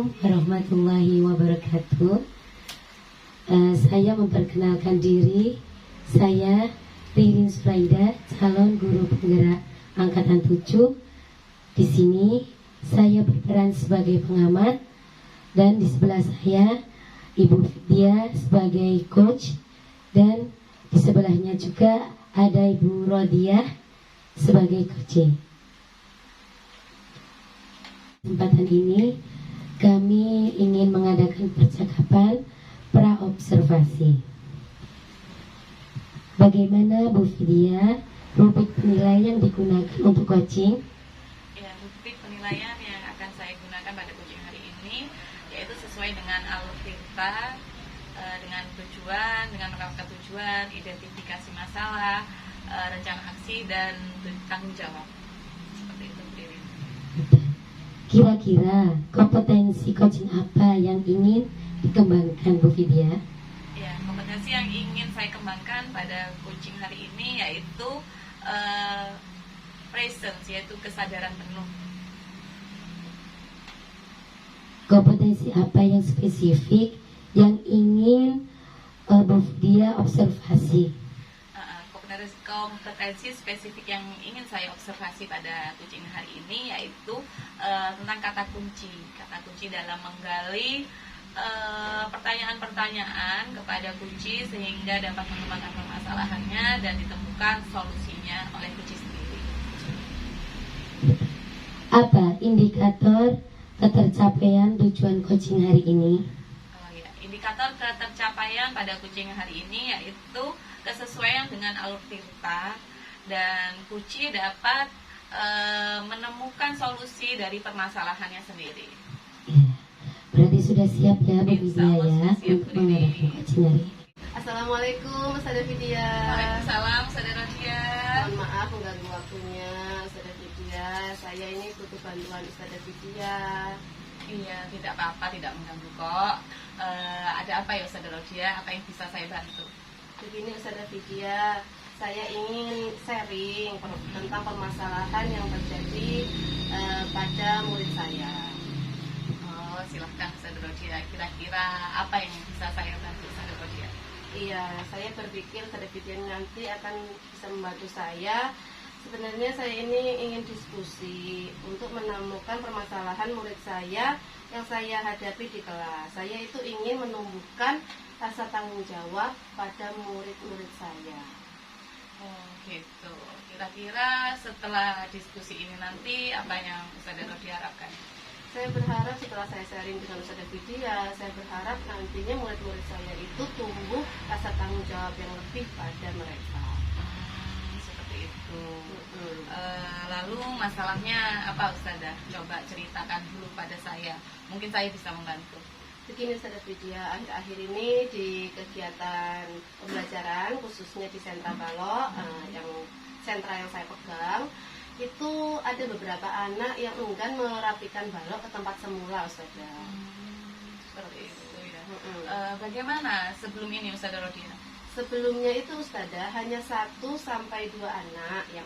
Assalamualaikum warahmatullahi wabarakatuh. Saya memperkenalkan diri. Saya Ririn Suraida, calon guru penggerak angkatan 7. Di sini saya berperan sebagai pengamat dan di sebelah saya Ibu Vidya sebagai coach dan di sebelahnya juga ada Ibu Rodiah sebagai coach. Kesempatan ini kami ingin mengadakan percakapan pra-observasi. Bagaimana Bu Vidya rubrik penilaian yang digunakan untuk coaching? Ya, rubrik penilaian yang akan saya gunakan pada coaching hari ini yaitu sesuai dengan alur cerita, dengan tujuan, dengan menerapkan tujuan, identifikasi masalah, rencana aksi dan tanggung jawab. Seperti itu, Ririn. Kira-kira kompetensi coaching apa yang ingin dikembangkan Bu Vidya? Ya, kompetensi yang ingin saya kembangkan pada coaching hari ini yaitu presence, yaitu kesadaran penuh. Kompetensi apa yang spesifik yang ingin Bu Vidya observasi? Kompetensi spesifik yang ingin saya observasi pada coaching hari ini yaitu tentang kata kunci dalam menggali pertanyaan-pertanyaan kepada kunci sehingga dapat mengembangkan permasalahannya dan ditemukan solusinya oleh kunci sendiri. Apa indikator ketercapaian tujuan coaching hari ini? Indikator ketercapaian pada coaching hari ini yaitu kesesuaian dengan alur cerita dan kunci dapat menemukan solusi dari permasalahannya sendiri. Ya, berarti sudah siap ya Bu Vidya ya untuk mengadakan coaching hari ini. Assalamualaikum Ustazah Vidya. Waalaikumsalam Ustazah Rodia. Mohon maaf mengganggu waktunya Ustazah Vidya. Saya ini butuh bantuan Ustazah Vidya. Iya, tidak apa-apa, tidak mengganggu kok. Ada apa ya Ustazah Rodia? Apa yang bisa saya bantu? Begini Ustazah Vidya, saya ingin sharing tentang permasalahan yang terjadi pada murid saya. Oh, silahkan Ustazah Rodia. Kira-kira apa yang bisa saya bantu Ustazah Rodia? Iya, saya berpikir Ustazah Vidya nanti akan bisa membantu saya. Sebenarnya saya ini ingin diskusi untuk menemukan permasalahan murid saya yang saya hadapi di kelas. Saya itu ingin menumbuhkan rasa tanggung jawab pada murid-murid saya. Oh gitu. Kira-kira setelah diskusi ini nanti apa yang Ustazah Rodia harapkan? Saya berharap setelah saya sharing dengan Ustazah Vidya, saya berharap nantinya murid-murid saya itu tumbuh rasa tanggung jawab yang lebih pada mereka. Seperti itu. Lalu masalahnya apa Ustazah? Coba ceritakan dulu pada saya. Mungkin saya bisa membantu. Begini Ustazah Vidya, akhir-akhir ini di kegiatan pembelajaran khususnya di sentra balok, yang sentra yang saya pegang, itu ada beberapa anak yang enggan merapikan balok ke tempat semula Ustazah. Seperti itu ya. Bagaimana sebelum ini Ustazah Rodia? Sebelumnya itu Ustazah hanya 1 sampai 2 anak yang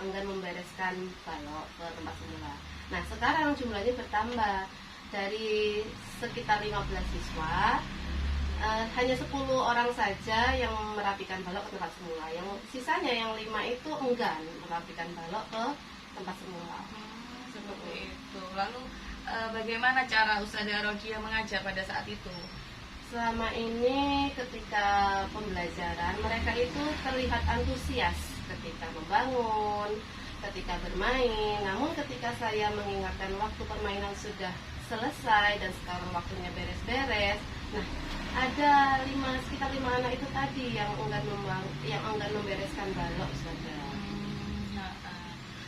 enggan membereskan balok ke tempat semula. Nah sekarang jumlahnya bertambah. Dari sekitar 15 siswa, hanya 10 orang saja yang merapikan balok ke tempat semula. Yang sisanya yang 5 itu enggan merapikan balok ke tempat semula. Seperti itu. Lalu bagaimana cara Ustazah Rodia mengajar pada saat itu? Selama ini ketika pembelajaran mereka itu terlihat antusias ketika membangun, ketika bermain. Namun ketika saya mengingatkan waktu permainan sudah selesai dan sekarang waktunya beres-beres, nah ada sekitar 5 anak itu tadi yang enggan membereskan balok Ustazah.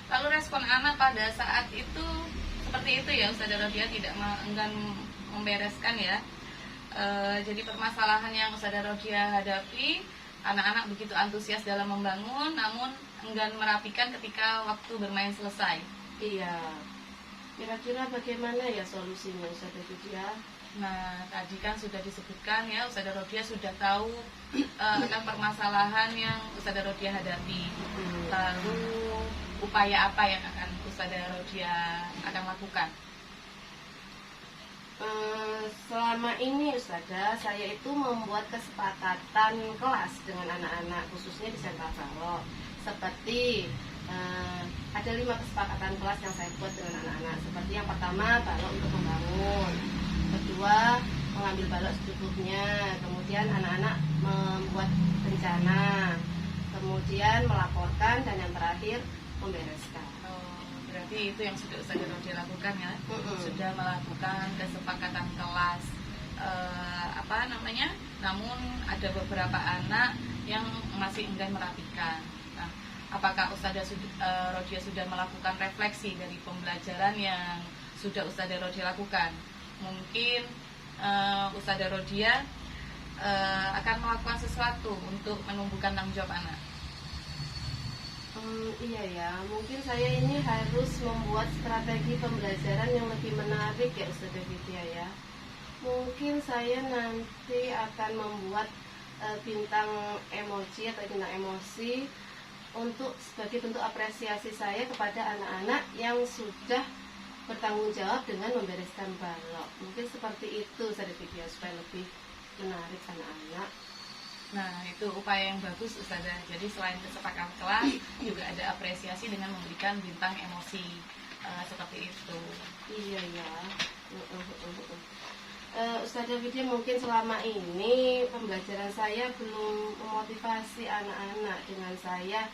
Lalu respon anak pada saat itu seperti itu ya Ustazah Rodia, tidak enggan membereskan ya. Jadi permasalahan yang Ustazah Rodia hadapi, anak-anak begitu antusias dalam membangun namun enggan merapikan ketika waktu bermain selesai. Iya. Kira-kira bagaimana ya solusinya Ustazah Vidya? Nah, tadi kan sudah disebutkan ya, Ustazah Rodia sudah tahu akan permasalahan yang Ustazah Rodia hadapi. Lalu upaya apa yang akan Ustazah Rodia akan lakukan? selama ini Ustazah, saya itu membuat kesepakatan kelas dengan anak-anak khususnya di Sentra Balok. Seperti ada 5 kesepakatan kelas yang saya buat dengan anak-anak. Seperti yang pertama, balok untuk membangun. Kedua, mengambil balok secukupnya. Kemudian anak-anak membuat rencana. Kemudian melaporkan, dan yang terakhir membereskan. Berarti itu yang sudah Ustazah Rodia lakukan ya. Sudah melakukan kesepakatan kelas. Namun ada beberapa anak yang masih enggan merapikan. Nah, apakah Ustazah Rodia sudah melakukan refleksi dari pembelajaran yang sudah Ustazah Rodia lakukan? Mungkin Ustazah Rodia akan melakukan sesuatu untuk menumbuhkan tanggung jawab anak. Iya ya, mungkin saya ini harus membuat strategi pembelajaran yang lebih menarik ya Ustazah Vidya ya. Mungkin saya nanti akan membuat bintang emoji atau bintang emosi untuk sebagai bentuk apresiasi saya kepada anak-anak yang sudah bertanggung jawab dengan membereskan balok. Mungkin seperti itu Ustazah Vidya, supaya lebih menarik anak-anak. Nah, itu upaya yang bagus Ustazah. Jadi selain kesepakatan kelas, juga ada apresiasi dengan memberikan bintang emosi seperti itu. Iya ya. Ustazah Vidya, mungkin selama ini pembelajaran saya belum memotivasi anak-anak. Dengan saya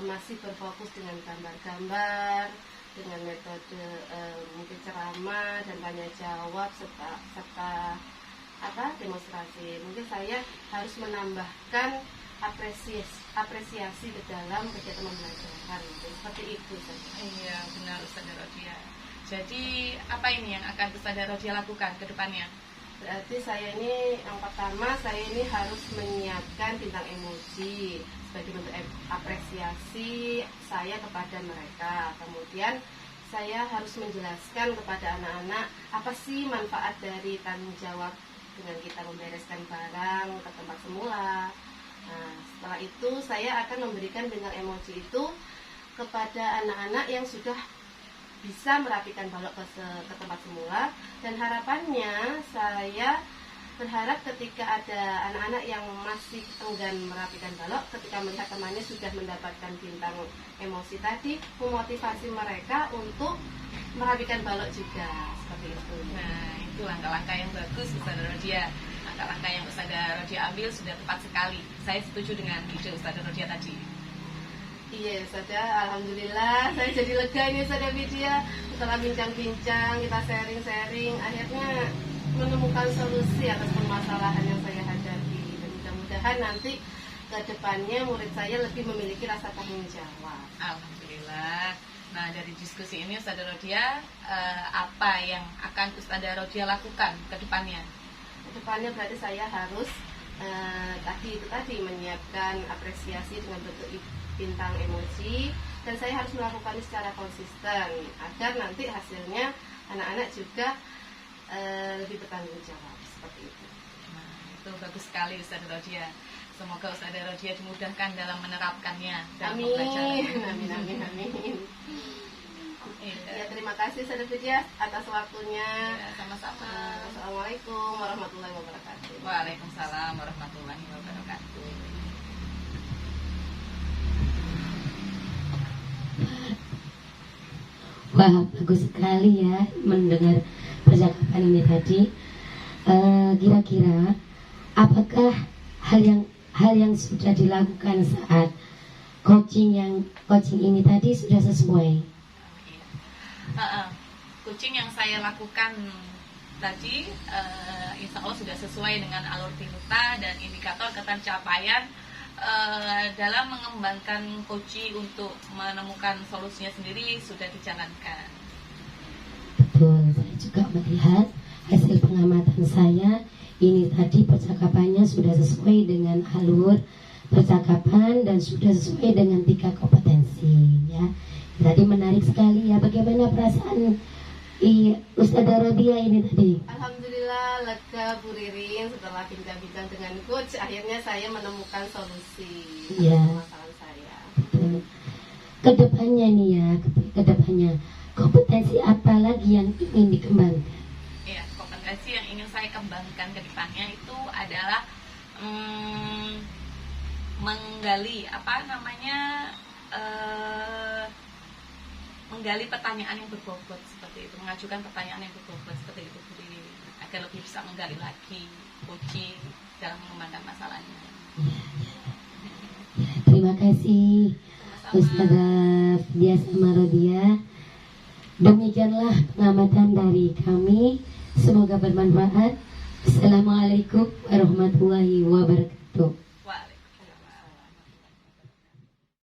masih berfokus dengan gambar-gambar, dengan metode mungkin ceramah dan tanya jawab serta demonstrasi. Mungkin saya harus menambahkan apresiasi ke dalam kegiatan pembelajaran. Seperti itu saja. Iya, benar Ustazah Rodia. Jadi apa ini yang akan Ustazah Rodia lakukan ke depannya? Berarti saya ini yang pertama, saya ini harus menyiapkan bintang emoji sebagai bentuk apresiasi saya kepada mereka. Kemudian saya harus menjelaskan kepada anak-anak apa sih manfaat dari tanggung jawab dengan kita membereskan barang ke tempat semula. Nah, setelah itu saya akan memberikan bintang emoji itu kepada anak-anak yang sudah bisa merapikan balok ke tempat semula. Dan harapannya saya berharap ketika ada anak-anak yang masih enggan merapikan balok, ketika melihat temannya sudah mendapatkan bintang emosi tadi, memotivasi mereka untuk merapikan balok juga. Seperti itu. Nah, itu langkah-langkah yang bagus Ustazah Rodia. Langkah-langkah yang Ustazah Rodia ambil sudah tepat sekali. Saya setuju dengan ide Ustazah Rodia tadi. Iya Ustazah, alhamdulillah saya jadi lega ini Ustazah Vidya. Setelah bincang-bincang, kita sharing-sharing, akhirnya menemukan solusi atas permasalahan yang saya hadapi. Dan mudah-mudahan nanti ke depannya murid saya lebih memiliki rasa tanggung jawab. Alhamdulillah. Nah, dari diskusi ini Ustazah Rodia, apa yang akan Ustazah Rodia lakukan ke depannya? Ke depannya berarti saya harus tadi menyiapkan apresiasi dengan bentuk bintang emoji, dan saya harus melakukannya secara konsisten agar nanti hasilnya anak-anak juga lebih bertanggung jawab. Seperti itu. Nah, itu bagus sekali Ustazah Rodia. Semoga Ustazah Rodia dimudahkan dalam menerapkannya dalam pembelajaran. Amin. Iya. Ya, terima kasih Ustazah Vidya atas waktunya. Ya, sama-sama. Assalamualaikum warahmatullahi wabarakatuh. Waalaikumsalam warahmatullahi wabarakatuh. Wah, bagus sekali ya mendengar percakapan ini tadi. Kira-kira apakah hal yang sudah dilakukan saat coaching ini tadi sudah sesuai? Coaching yang saya lakukan tadi insya Allah sudah sesuai dengan alur Tirta dan indikator ketercapaian dalam mengembangkan coaching untuk menemukan solusinya sendiri sudah dijalankan. Betul, saya juga melihat hasil pengamatan saya ini tadi percakapannya sudah sesuai dengan alur percakapan dan sudah sesuai dengan 3 kompetensi ya. Tadi menarik sekali ya. Bagaimana perasaan Ustazah Rodia ini tadi? Alhamdulillah lega Bu Ririn, setelah bincang-bincang dengan coach akhirnya saya menemukan solusi masalah saya. Betul. Kedepannya nih ya, kedepannya kompetensi apa lagi yang ingin dikembangkan? Ya, kompetensi yang ingin saya kembangkan ke depannya itu adalah menggali menggali pertanyaan yang berbobot seperti itu, mengajukan pertanyaan yang berbobot seperti itu, jadi agar lebih bisa menggali lagi kunci dalam mengembangkan masalahnya. Terima kasih Ustazah Dia Samarodia. Demikianlah pengamatan dari kami, semoga bermanfaat. Assalamualaikum warahmatullahi wabarakatuh.